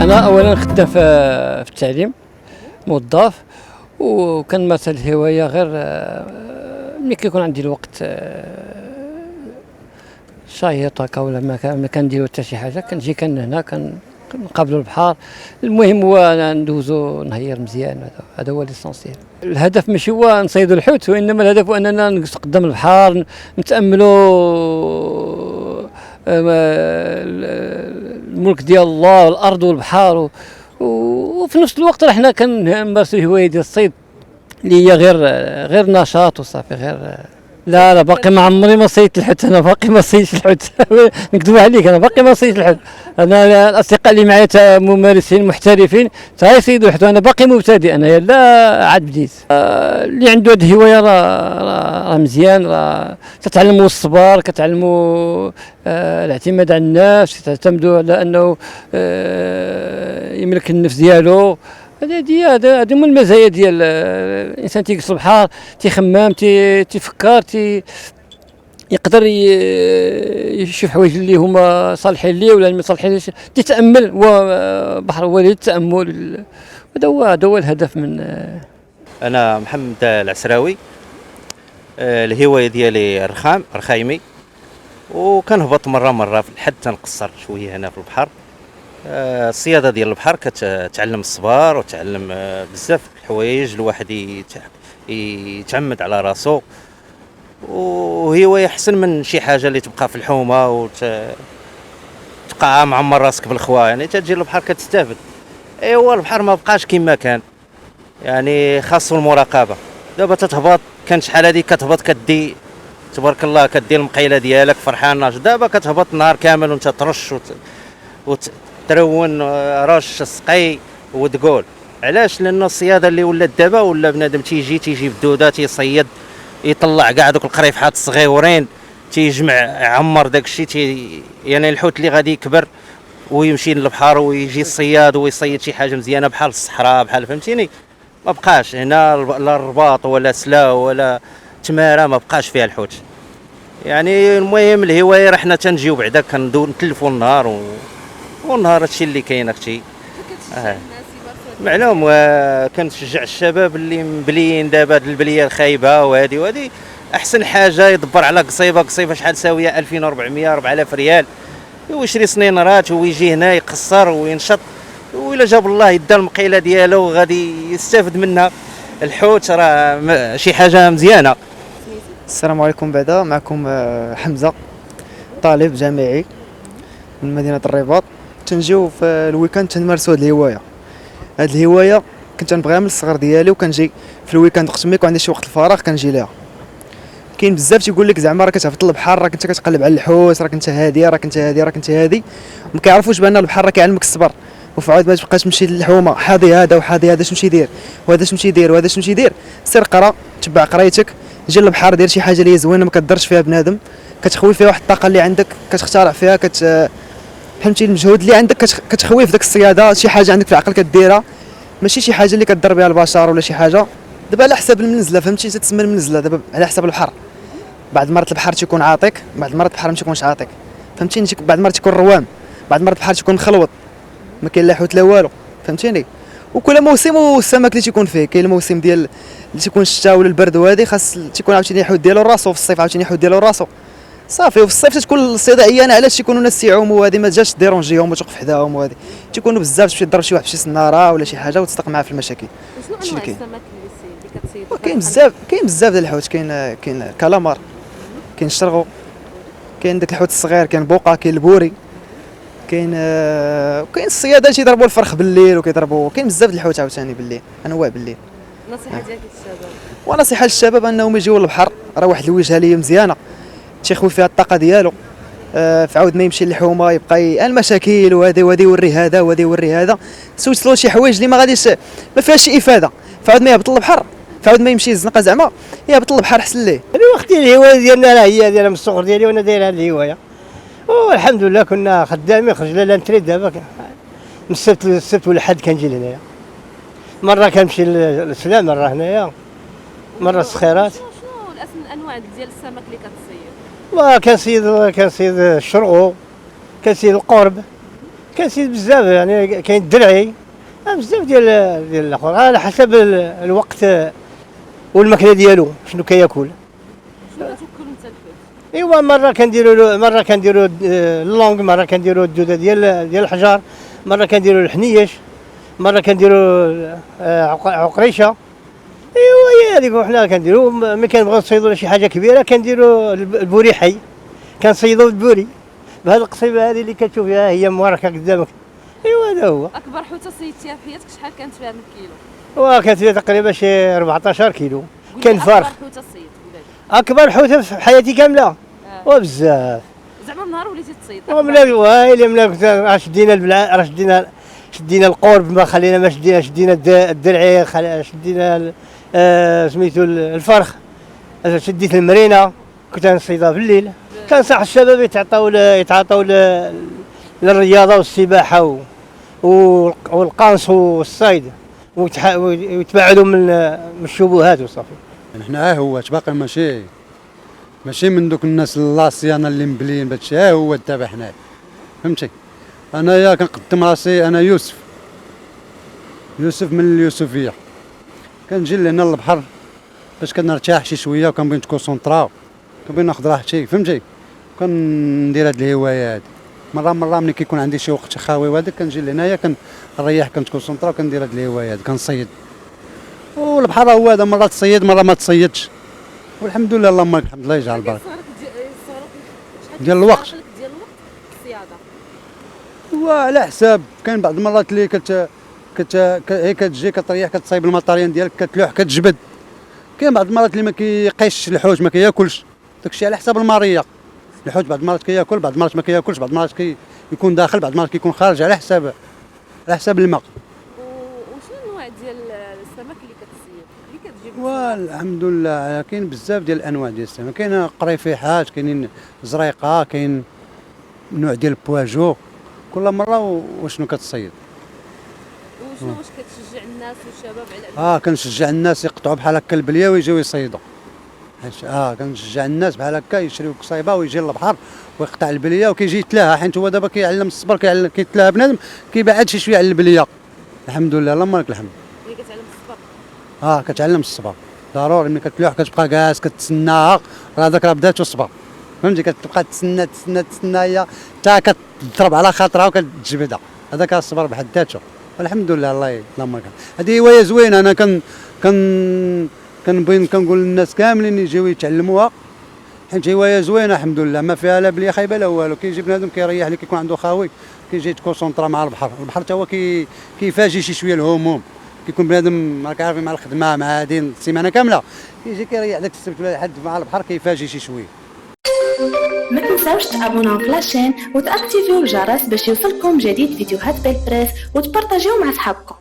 انا اولا خدام في التعليم، موظف، وكنمارس هذه الهوايه غير ملي كيكون عندي الوقت شايط هكا، ولا ما كنديرو حتى شي حاجه، كنجي هنا كنقابلوا البحر. المهم هو ندوزو نهير مزيان، هذا هو ليسونسيال. الهدف ماشي هو نصيدوا الحوت، وانما الهدف هو اننا نجلسوا قدام البحر نتاملوا الملك ديال الله والارض والبحر، وفي نفس الوقت حنا كنمارسوا الهوايه ديال الصيد اللي هي غير نشاط وصافي. غير لا باقي ما عمري ما صيدت الحوت، انا باقي ما صيدتش الحوت نكذب عليك، انا باقي ما صيدتش الحوت. انا الاصدقاء اللي معايا ممارسين محترفين يصيدوا الحوت، انا باقي مبتدئ، انا لا عاد بديت. اللي عنده هذه الهوايه راه مزيان، راه تتعلموا الصبر، كتعلموا الاعتماد على النفس، تعتمدوا على انه يملك النفس ديالو. هذه هما المزايا ديال الانسان تيجلس البحر، تيخمم، تيفكر، يقدر يشوف حوايج اللي هما صالحين ليه ولا ما صالحينش، تتامل. وبحر هو التامل، هذا هو الهدف من. انا محمد العسراوي، الهوايه ديالي رخايمي، وكنهبط مره في الحد، تنقصر شويه هنا في البحر. الصياده ديال البحر كتعلم الصبر، وتعلم بزاف الحوايج، الواحد يتعمد على راسو، وهوايه احسن من شي حاجه اللي تبقى في الحومه وتبقى معمر راسك بالخوا. يعني تجي للبحر كتستافد. ايوا البحر ما بقاش كما كان، يعني خاصو المراقبه. دابا تتهبط، كان شحال هذه كتهبط كدي تبارك الله، كدير المقيله ديالك فرحان ناش. دابا كتهبط النهار كامل وانت ترش وترون رش سقي وتقول. علاش؟ لانه الصياده اللي ولات دابا، ولا بنادم تيجي بدوده، تيصيد، يطلع كاع دوك القريفحات الصغيورين، تيجمع يعمر داك الشيء، يعني الحوت اللي غادي يكبر ويمشي للبحر، ويجي الصياد ويصيد شي حاجه مزيانه بحال الصحراء، بحال فهمتيني. ما بقاش هنا لا الرباط ولا سلاو ولا تماره، ما بقاش فيها الحوت. يعني المهم الهوايه راه حنا تنجيو بعدا كندور نتلفوا النهار والنهار هادشي اللي كاين اختي. معلوم. كنشجع الشباب اللي مبليين دابا هاد البليه الخايبه، وهذه احسن حاجه يدبر على قصيفه شحال ساويه 2400 4000 ريال، ويشري سنينرات ويجي هنا يقصر وينشط، وإلا جاب الله يدا المقيله ديالو غادي يستافد منها. الحوت راه شي حاجه مزيانه. السلام عليكم. بعدا معكم حمزه، طالب جامعي من مدينه الرباط. تنجيو في الويكاند تنمارسوا هذه الهوايه. هذه الهوايه كنت نبغيها من الصغر ديالي، وكنجي في الويكاند وقت ما يكون عندي شي وقت الفراغ كنجي ليها. كاين بزاف تيقول لك زعما راك تهبط للبحر، راك انت كتقلب على الحوت، راك انت هادي، راك انت هادي، راك انت هادي. ما كيعرفوش بان البحر راه كيعلمك الصبر، وفعاد ما تبقاش تمشي للحومه حاضي هذا وحاضي هذا شنو يدير، وهذا شنو يدير، وهذا شنو يدير. سير قرا، تبع قرايتك، جي للبحر، دير شي حاجه اللي هي زوينه ما كضرش فيها بنادم، كتخوي فيها واحد الطاقه اللي عندك، كتخترع فيها، فهمتي المجهود اللي عندك كتخويه في داك الصياده. شي حاجه عندك في العقل كديرها، ماشي شي حاجه اللي كضر بها البشر ولا شي حاجه. دابا على حساب المنزله، فهمتي، تتسمى المنزله دابا على حساب البحر. بعض المرات البحر تيكون عاطيك، بعض المرات البحر ما تيكونش عاطيك، فهمتيني. بعض المرات تيكون روام، بعض المرات البحر تيكون مخلوط، ما كاين لا حوت لا والو، فهمتيني. وكل موسم والسمك اللي تيكون فيه، كاين الموسم ديال اللي تيكون الشتاء ولا البرد، وهذه خاص تيكون عاوتاني الحوت ديالو راسو، في الصيف عاوتاني الحوت ديالو راسو صافي. وفي الصيف تتكون الصيده عيانه، علاش تيكونوا الناس تيعوموا، وهذه ما جاش ديرونجيهم وتوقف حداهم، وهذه تيكونوا بزاف تمشي تضرب شي واحد بشي سناره ولا شي حاجه وتصدق معاه في المشاكل. شنو انواع السمك اللي كتصيد؟ كاين بزاف ديال الحوت، كاين الكالامار، كاين الشرغو، كاين داك الحوت الصغير، كاين البوقه، كاين البوري، كاين الصيادة تيضربوا الفرخ بالليل، وكيضربوا كاين بزاف د الحوت عاوتاني بالليل، انواع بالليل. نصيحه ديالك للشباب؟ ونصيحه للشباب انهم يجيو للبحر، راه واحد الوجهه اللي مزيانه، تيخوي فيها الطاقه ديالو. فعاود ما يمشي للحومه يبقى المشاكل، وهذا يوري هذا وهذا يوري هذا، سويتلو شي حوايج اللي ما غاديش ما فيهاش شي افاده. فعاود ما يهبط للبحر، فعاود ما يمشي الزنقه، زعما يهبط للبحر احسن ليه. انا وقتي الهوايه ديالنا راه هي ديالها من الصغر ديالي، وانا داير هذه الهوايه، والحمد لله كنا خدامين، خرجنا لا نتريد. دابا من السبت والحد كنجي لهنايا، مره كنمشي للسلام، مره هنايا، مره الصخيرات. شنو الانواع ديال السمك اللي كتصيد؟ كنصيد الشرغو، كنصيد القرب، كنسيت بزاف يعني كاين الدرعي بزاف ديال الاخر على حسب الوقت والماكله ديالو شنو كياكل. شنو كتوكل انت الحوت؟ ايوا مره كنديروا اللونغ، مره كنديروا الدوده ديال الحجر، مره كنديروا الحنيش، مره كنديروا عقريشه. ايوا هي هذيك وحنا كنديروا ملي كنبغيو نصيدوا شي حاجه كبيره كنديروا البوري حي، كنصيدوا البوري بهذه القصيبه هذه اللي كتشوفيها هي موركه قدامك. ايوا هذا هو. اكبر حوته صيدتيها في حياتك شحال كانت فيها من كيلو؟ وكانت فيها تقريبا شي 14 كيلو. كان فرخ. اكبر حوته صيد ولا اكبر حوته في حياتي كامله وبزاف. زعما النهار وليتي تصيد؟ وملا وايلي ملا راه شدينا راه شدينا القرب، ما خلينا ما شدينا الدرعي، شدينا سميتو الفرخ، شديت المرينه كنت نصيدها في الليل. كنصح الشباب يتعاطوا للرياضه والسباحه والقنص والصيد ويتبعدوا من الشبهات وصافي. حنا هو باقي ماشي من دوك الناس اللاصيانه اللي مبليين بهادشي، هو دابا حنايا فهمتي. انايا كنقدم راسي انا يوسف من اليوسفيه، كنجي لهنا للبحر باش كنرتاح شي شويه وكنبغي نتكونسونطراو، كنبغي ناخذ راحتي فهمتي، كندير هاد الهوايه هادي. مره ملي كيكون عندي شي وقت خاوي وهذاك كنجي لهنايا كنريح كنتكونسونطرا وكندير هاد الهوايه هادي كنصيد. والبحر هو هذا، مره تصيد مره ما تصيدش، والحمد لله اللهم لك الحمد، الله يجعل البركه. ديال الوقت ديال الوقت الصياده وعلى حساب، كاين بعض المرات اللي هي كتجي كتريح كتصايب المطاريان ديالك كتلوح كتجبد. كاين بعض المرات اللي ما كيقيش الحوت ما كياكلش، داكشي على حساب الماريه. الحوت بعض المرات كياكل، بعض المرات ما كياكلش، بعض المرات كيكون داخل، بعض المرات كيكون خارج، على حساب الماء. وشنو النوع ديال السمك اللي كتصيد اللي كتجيب؟ والحمد لله كاين بزاف ديال الانواع ديال السمك، كاين قريفيحات، كاينين زريقه، كاين نوع ديال البواجو، كل مره وشنو كتصيد. وشنو واش كتشجع الناس والشباب على كنشجع الناس يقطعوا بحال هكا البليه ويجيو يصيدوا. كنشجع الناس بحال هكا يشريو قصيبه ويجي للبحر ويقطع البليه وكيجي يتلاها، حيت هو دابا كيعلم الصبر، كيتلاها بنادم كيبعد شي شويه على البليه. الحمد لله اللهم لك الحمد. اللي كتعلم الصبر؟ كتعلم الصبر ضروري. ملي كتلوح كتبقى جالس كتسناها، راه داك بدات الصبر فهمتي، كتبقى تسنى هي حتى كتضرب على خاطرها وكتجبدها، هذاك الصبر بحد ذاته. الحمد لله اللهم لك. هذه هوايه زوينه، انا كنبغي كنقول للناس كاملين يجيو يتعلموها، حيت هوايه زوينه الحمد لله، ما فيها لا بليه خايبه لا والو. كيجي بنادم كيريح اللي كيكون عنده خاوي، كيجي يتكونسونطرا مع البحر حتى هو كيفاجئ شي شويه الهموم. كيكون بنادم راك عارفين مع الخدمه مع هذه السيمانه كامله، كيجي كيريح داك السبت ولا الحد مع البحر كيفاجئ شي شويه. ما تنساوش تابوناو في لاشين وتاكتيفيو الجرس باش يوصلكم جديد فيديوهات بالبريس وتبارطاجيو مع صحابكم.